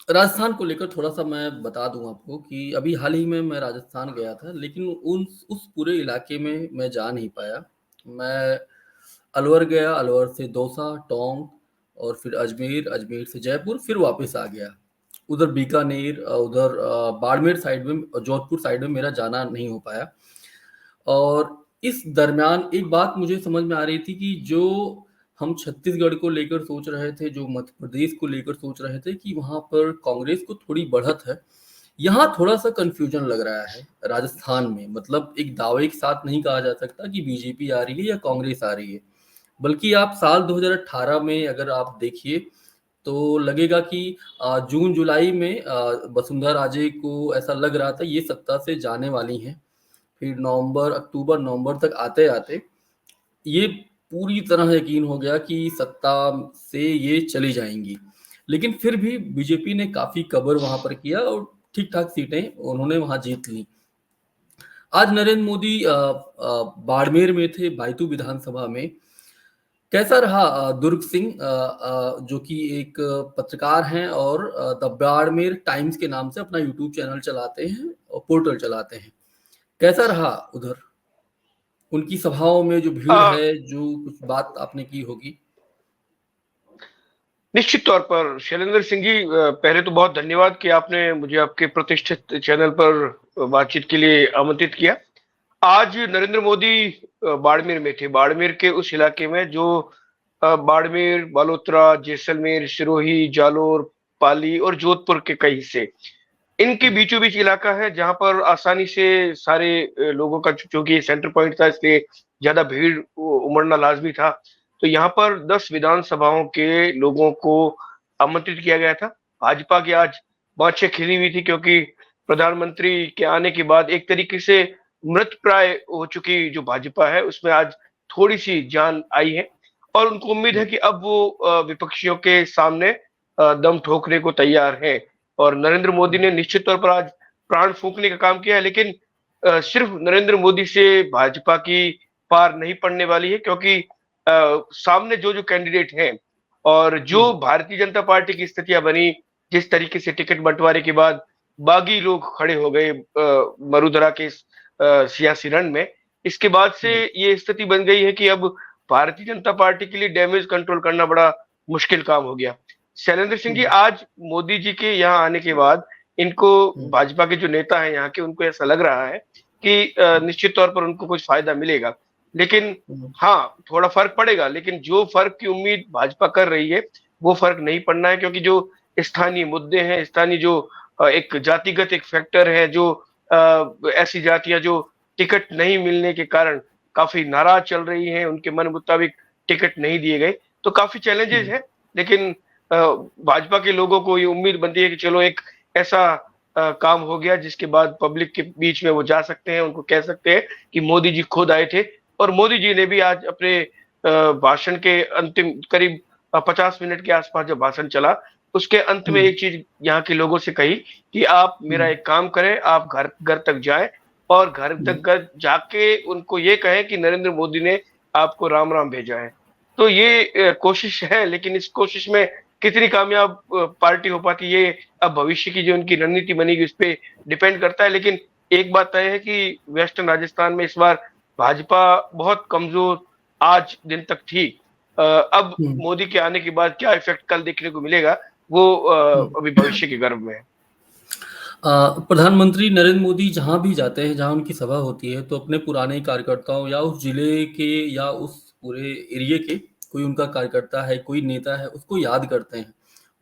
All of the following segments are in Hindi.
राजस्थान को लेकर थोड़ा-सा मैं बता दूँ आपको कि अभी हाल ही में मैं राजस्थान गया था, लेकिन उन उस पूरे इलाके में मैं जा नहीं पाया। मैं अलवर गया, अलवर से दौसा, टोंक और फिर अजमेर, अजमेर से जयपुर, फिर वापस आ गया। उधर बीकानेर उधर बाड़मेर साइड में जोधपुर साइड में मेरा जाना नहीं हो पाया। और इस दरमियान एक बात मुझे समझ में आ रही थी कि जो हम छत्तीसगढ़ को लेकर सोच रहे थे, जो मध्य प्रदेश को लेकर सोच रहे थे कि वहाँ पर कांग्रेस को थोड़ी बढ़त है, यहाँ थोड़ा-सा कन्फ्यूजन लग रहा है राजस्थान में। मतलब एक दावे के साथ नहीं कहा जा सकता कि बीजेपी आ रही है या कांग्रेस आ रही है। बल्कि आप साल 2018 में अगर आप देखिए, तो लगेगा कि जून-जुलाई में वसुंधरा राजे को ऐसा लग रहा था ये सत्ता से जाने वाली हैं। फिर नवंबर, अक्टूबर, नवंबर तक आते-आते ये पूरी तरह यकीन हो गया कि सत्ता से ये चली जाएँगी। लेकिन फिर भी बीजेपी ने काफ़ी कबर वहाँ पर किया और ठीक-ठाक सीटें उन्होंने वहाँ जीत लीं। आज नरेंद्र मोदी बाड़मेर में थे, बायतू विधानसभा में। कैसा रहा दुर्ग सिंह जो कि एक पत्रकार हैं और द बाड़मेर टाइम्स के नाम से अपना यूट्यूब चैनल चलाते हैं और पोर्टल चलाते हैं। कैसा रहा उधर? उनकी सभाओं में जो भीड़ आ, है, जो कुछ बात आपने की होगी? निश्चित तौर पर शैलेंद्र सिंह जी, पहले तो बहुत धन्यवाद कि आपने मुझे आपके प्रतिष्ठित चैनल पर बातचीत के लिए आमंत्रित किया। आज नरेंद्र मोदी बाड़मेर में थे, बाड़मेर के उस इलाके में जो बाड़मेर, बालोतरा, जैसलमेर, सिरोही, जालोर, पाली और जोधपुर के कई हिस्से, इनके हुँ, बीचों बीच इलाका है जहां पर आसानी से सारे लोगों का, चूंकि सेंटर पॉइंट था इसलिए ज्यादा भीड़ उमड़ना लाजमी था। तो यहाँ पर 10 विधानसभाओं के लोगों को आमंत्रित किया गया था। भाजपा की आज बाँछें खिली हुई थी, क्योंकि प्रधानमंत्री के आने के बाद एक तरीके से मृत प्राय हो चुकी जो भाजपा है उसमें आज थोड़ी सी जान आई है। और उनको उम्मीद हुँ, है कि अब वो विपक्षियों के सामने दम ठोकने को तैयार है। और नरेंद्र मोदी हुँ, ने निश्चित तौर पर आज प्राण फूंकने का काम किया है, लेकिन सिर्फ नरेंद्र मोदी से भाजपा की पार नहीं पड़ने वाली है, क्योंकि सामने जो जो कैंडिडेट हैं और जो हुँ, भारतीय जनता पार्टी की स्थितियां बनी, जिस तरीके से टिकट बंटवारे के बाद बागी लोग खड़े हो गए मरुधरा के इस सियासी रण में, इसके बाद से हुँ, ये स्थिति बन गई है कि अब भारतीय जनता पार्टी के लिए डैमेज कंट्रोल करना बड़ा मुश्किल काम हो गया। शैलेंद्र सिंह जी, हुँ, आज मोदी जी के यहाँ आने के बाद इनको, हुँ, भाजपा के जो नेता हैं यहाँ के, उनको ऐसा लग रहा है कि निश्चित तौर पर उनको कुछ फायदा मिलेगा। लेकिन हुँ, हाँ, थोड़ा फर्क पड़ेगा, लेकिन जो फर्क की उम्मीद भाजपा कर रही है वो फर्क नहीं पड़ना है, क्योंकि जो स्थानीय मुद्दे हैं, स्थानीय जो एक जातिगत एक फैक्टर है, जो ऐसी जातियां जो टिकट नहीं मिलने के कारण काफी नाराज चल रही हैं, उनके मन मुताबिक टिकट नहीं दिए गए, तो काफी चैलेंजेस हुँ, है। लेकिन भाजपा के लोगों को ये उम्मीद बनती है कि चलो एक ऐसा काम हो गया जिसके बाद पब्लिक के बीच में वो जा सकते हैं, उनको कह सकते हैं कि मोदी जी खुद आए थे। और मोदी जी ने भी आज अपने भाषण के अंतिम करीब 50 मिनट के आसपास जब भाषण चला, उसके अंत में हुँ, एक चीज यहाँ के लोगों से कही कि आप मेरा हुँ, एक काम करें, आप घर घर तक जाएं और घर हुँ, तक घर जाके उनको ये कहें कि नरेंद्र मोदी ने आपको राम राम भेजा है। तो ये कोशिश है, लेकिन इस कोशिश में कितनी कामयाब पार्टी हो पाती है, ये अब भविष्य की जो उनकी रणनीति बनेगी उस पे डिपेंड करता है। लेकिन एक बात तय है कि वेस्टर्न राजस्थान में इस बार भाजपा बहुत कमजोर आज दिन तक थी। अब हुँ, मोदी के आने के बाद क्या इफेक्ट कल देखने को मिलेगा, वो हुँ। अभी भविष्य के गर्भ में है। प्रधानमंत्री नरेंद्र मोदी जहाँ भी जाते हैं, जहाँ उनकी सभा होती है, तो अपने पुराने कार्यकर्ताओं या उस जिले के या उस पूरे एरिये के कोई उनका कार्यकर्ता है, कोई नेता है, उसको याद करते हैं।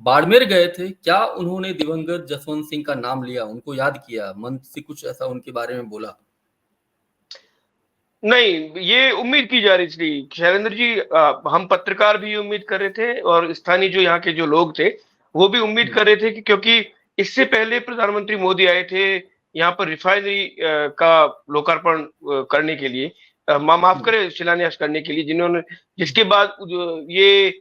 बाड़मेर गए थे, क्या उन्होंने दिवंगत जसवंत सिंह का नाम लिया, उनको याद किया, मन से कुछ ऐसा उनके बारे में बोला? नहीं, ये उम्मीद की जा रही थी शैलेंद्र जी, हम पत्रकार भी उम्मीद कर रहे थे और स्थानीय जो यहाँ के जो लोग थे वो भी उम्मीद हुँ, कर रहे थे कि, क्योंकि इससे पहले प्रधानमंत्री मोदी आए थे यहाँ पर रिफाइनरी का लोकार्पण करने के लिए, माफ हुँ, करें, शिलान्यास करने के लिए, जिन्होंने, जिसके बाद ये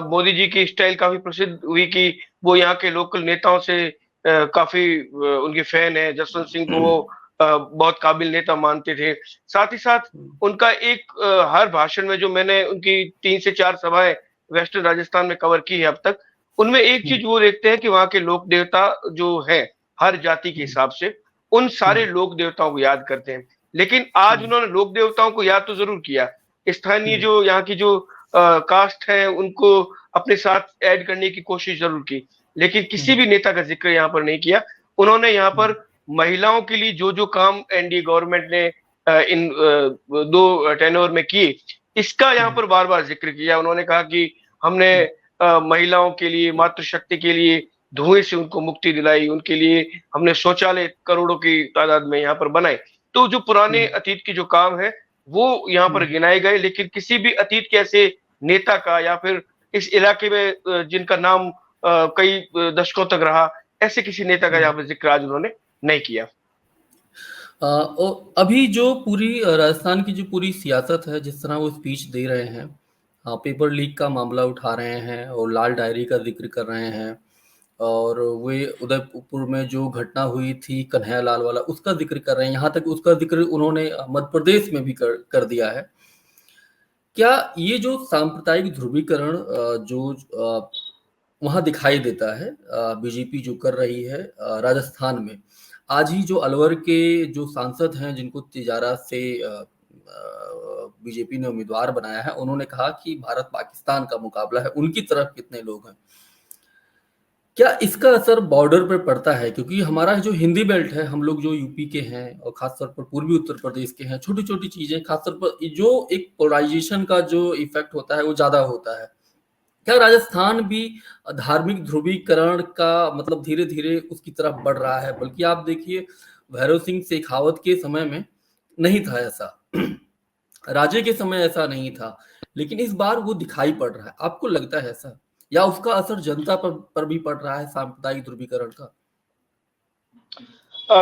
मोदी जी की स्टाइल काफी प्रसिद्ध हुई कि वो यहाँ के लोकल नेताओं से काफी उनके फैन है, जसवंत सिंह को वो बहुत काबिल नेता मानते थे। साथ ही साथ हुँ, उनका एक हर भाषण में, जो मैंने उनकी 3 से 4 सभाएं वेस्टर्न राजस्थान में कवर की है अब तक, उनमें एक चीज वो देखते हैं कि वहां के लोक देवता जो है हर जाति के हिसाब से, उन सारे लोक देवताओं को याद करते हैं। लेकिन आज उन्होंने लोक देवताओं को याद तो जरूर किया, स्थानीय जो यहाँ की जो कास्ट है उनको अपने साथ ऐड करने की कोशिश जरूर की, लेकिन किसी भी नेता का जिक्र यहाँ पर नहीं किया। उन्होंने यहाँ पर महिलाओं के लिए जो जो काम एनडीए गवर्नमेंट ने इन दो टेन्योर में किए, इसका यहाँ पर बार बार जिक्र किया। उन्होंने कहा कि हमने महिलाओं के लिए, मातृशक्ति के लिए धुएं से उनको मुक्ति दिलाई, उनके लिए हमने शौचालय करोड़ों की तादाद में यहाँ पर बनाए। तो जो पुराने अतीत के जो काम है वो यहाँ पर गिनाए गए, लेकिन किसी भी अतीत के ऐसे नेता का या फिर इस इलाके में जिनका नाम कई दशकों तक रहा, ऐसे किसी नेता का यहाँ पर जिक्र आज उन्होंने नहीं किया। अभी जो पूरी राजस्थान की जो पूरी सियासत है, जिस तरह वो स्पीच दे रहे हैं, पेपर लीक का मामला उठा रहे हैं और लाल डायरी का जिक्र कर रहे हैं, और वे उदयपुर में जो घटना हुई थी कन्हैया लाल वाला, उसका जिक्र कर रहे हैं। यहाँ तक उसका जिक्र उन्होंने मध्य प्रदेश में भी कर दिया है। क्या ये जो सांप्रदायिक ध्रुवीकरण जो वहां दिखाई देता है, बीजेपी जो कर रही है राजस्थान में, आज ही जो अलवर के जो सांसद हैं जिनको तिजारा से बीजेपी ने उम्मीदवार बनाया है, उन्होंने कहा कि भारत पाकिस्तान का मुकाबला है, उनकी तरफ कितने लोग हैं। क्या इसका असर बॉर्डर पर पड़ता है? क्योंकि हमारा जो हिंदी बेल्ट है, हम लोग जो यूपी के हैं और खासतौर पर पूर्वी उत्तर प्रदेश के हैं, छोटी छोटी चीजें, खासतौर पर जो एक पोलराइजेशन का जो इफेक्ट होता है वो ज्यादा होता है। क्या राजस्थान भी धार्मिक ध्रुवीकरण का मतलब धीरे धीरे उसकी तरफ बढ़ रहा है? बल्कि आप देखिए, भैरव सिंह शेखावत के समय में नहीं था ऐसा, राजे के समय ऐसा नहीं था, लेकिन इस बार वो दिखाई पड़ रहा है। आपको लगता है ऐसा, या उसका असर जनता पर भी पड़ रहा है सांप्रदायिक ध्रुवीकरण का?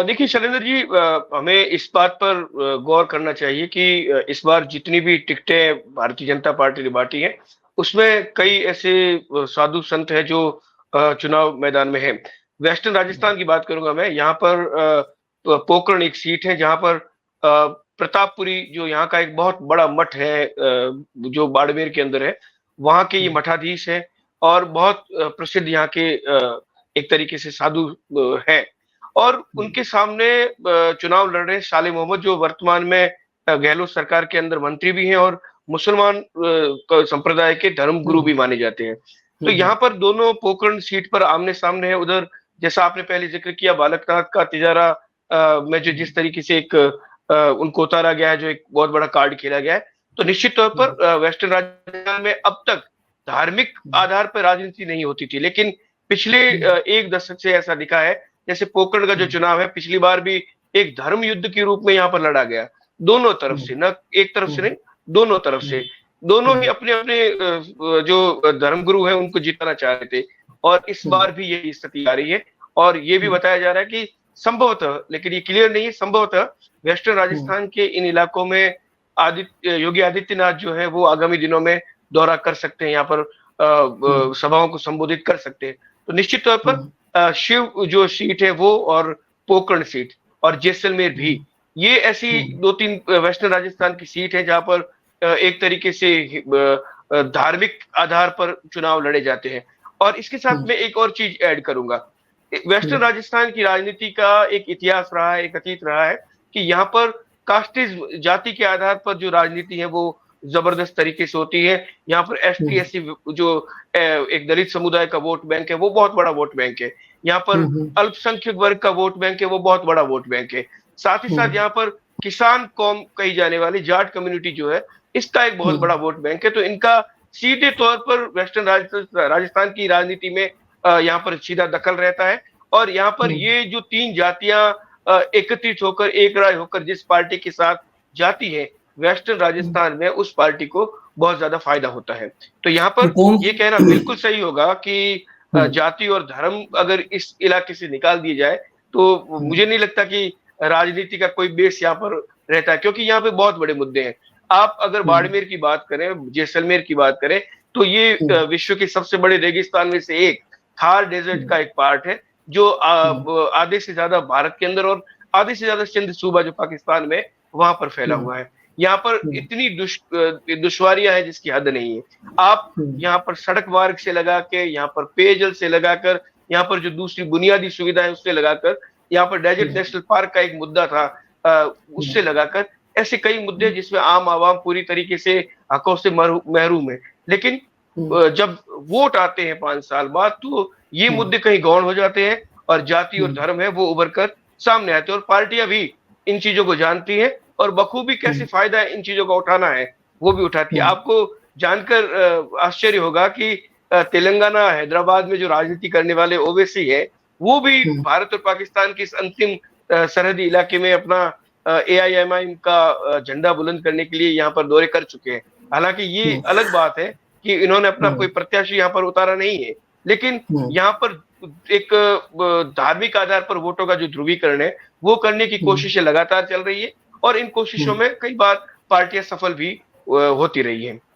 देखिए शैलेंद्र जी, हमें इस बात पर गौर करना चाहिए कि इस बार जितनी भी टिकटें भारतीय जनता पार्टी ने बांटी है, उसमें कई ऐसे साधु संत हैं जो चुनाव मैदान में हैं। वेस्टर्न राजस्थान की बात करूंगा मैं। यहाँ पर पोकरण एक सीट है जहां पर प्रतापपुरी, जो यहाँ का एक बहुत बड़ा मठ है जो बाड़मेर के अंदर है, वहां के ये मठाधीश है और बहुत प्रसिद्ध यहाँ के एक तरीके से साधु है। और उनके सामने चुनाव लड़ रहे साले मोहम्मद, जो वर्तमान में गहलोत सरकार के अंदर मंत्री भी हैं और मुसलमान संप्रदाय के धर्म गुरु भी माने जाते हैं। तो यहाँ पर दोनों पोकरण सीट पर आमने सामने है। उधर जैसा आपने पहले जिक्र किया, बालकनाथ का तिजारा में जो जिस तरीके से एक उनको उतारा गया है, जो एक बहुत बड़ा कार्ड खेला गया है, तो निश्चित तौर पर वेस्टर्न राजस्थान में अब तक धार्मिक आधार पर राजनीति नहीं होती थी, लेकिन पिछले एक दशक से ऐसा दिखा है जैसे पोकरण का जो चुनाव है, पिछली बार भी एक धर्म युद्ध के रूप में यहाँ पर लड़ा गया, दोनों तरफ से, न एक तरफ से नहीं, दोनों तरफ से। दोनों ही अपने अपने जो धर्मगुरु हैं उनको जिताना चाह रहे थे, और इस बार भी यही स्थिति आ रही है। और ये भी बताया जा रहा है कि संभवतः, लेकिन ये क्लियर नहीं है, संभवतः वेस्टर्न राजस्थान के इन इलाकों में योगी आदित्यनाथ जो है वो आगामी दिनों में दौरा कर सकते हैं, यहाँ पर सभाओं को संबोधित कर सकते हैं। तो निश्चित तौर पर शिव जो सीट है वो, और पोकरण सीट और जैसलमेर भी, ये ऐसी दो तीन वेस्टर्न राजस्थान की सीट है जहां पर एक तरीके से धार्मिक आधार पर चुनाव लड़े जाते हैं। और इसके साथ मैं एक और चीज ऐड करूंगा, वेस्टर्न राजस्थान की राजनीति का एक इतिहास रहा है, एक अतीत रहा है कि यहाँ पर कास्टिज, जाति के आधार पर जो राजनीति है वो जबरदस्त तरीके से होती है। यहाँ पर एसटी एससी जो एक दलित समुदाय का वोट बैंक है वो बहुत बड़ा वोट बैंक है। यहाँ पर अल्पसंख्यक वर्ग का वोट बैंक है वो बहुत बड़ा वोट बैंक है। साथ ही साथ यहाँ पर किसान कौम कही जाने वाली जाट कम्युनिटी जो है, इसका एक बहुत बड़ा वोट बैंक है। तो इनका सीधे तौर पर वेस्टर्न राजस्थान की राजनीति में यहाँ पर सीधा दखल रहता है। और यहाँ पर ये जो तीन जातियां एकत्रित होकर, एक राय होकर जिस पार्टी के साथ जाती है वेस्टर्न राजस्थान में, उस पार्टी को बहुत ज्यादा फायदा होता है। तो यहाँ पर ये कहना बिल्कुल सही होगा कि जाति और धर्म अगर इस इलाके से निकाल दिए जाए तो मुझे नहीं लगता कि राजनीति का कोई बेस यहाँ पर रहता है, क्योंकि यहाँ पे बहुत बड़े मुद्दे हैं। आप अगर बाड़मेर की बात करें, जैसलमेर की बात करें, तो ये विश्व के सबसे बड़े रेगिस्तान में से एक थार डेजर्ट का एक पार्ट है, जो आधे से ज्यादा भारत के अंदर और आधे से ज्यादा सिंध सूबा जो पाकिस्तान में, वहां पर फैला हुआ है। यहाँ पर इतनी दुश्वारियां हैं जिसकी हद नहीं है। आप यहाँ पर सड़क मार्ग से लगा के, यहाँ पर पेयजल से लगाकर, यहाँ पर जो दूसरी बुनियादी सुविधा है उससे लगाकर, यहाँ पर डेजर्ट नेशनल पार्क का एक मुद्दा था, उससे लगाकर, ऐसे कई मुद्दे जिसमें आम आवाम पूरी तरीके से हकों से महरूम है। लेकिन जब वोट आते हैं 5 साल बाद, तो ये मुद्दे कहीं गौण हो जाते हैं और जाति और धर्म है वो उभर कर सामने आते हैं। और पार्टियां भी इन चीजों को जानती हैं और बखूबी कैसे फायदा इन चीजों का उठाना है वो भी उठाती है। आपको जानकर आश्चर्य होगा कि तेलंगाना, हैदराबाद में जो राजनीति करने वाले ओवैसी है, वो भी भारत और पाकिस्तान के इस अंतिम सरहदी इलाके में अपना AIMIM का झंडा बुलंद करने के लिए यहाँ पर दौरे कर चुके हैं। हालांकि ये अलग बात है कि इन्होंने अपना कोई प्रत्याशी यहाँ पर उतारा नहीं है, लेकिन यहाँ पर एक धार्मिक आधार पर वोटों का जो ध्रुवीकरण है वो करने की कोशिशें लगातार चल रही है और इन कोशिशों में कई बार पार्टियां सफल भी होती रही हैं।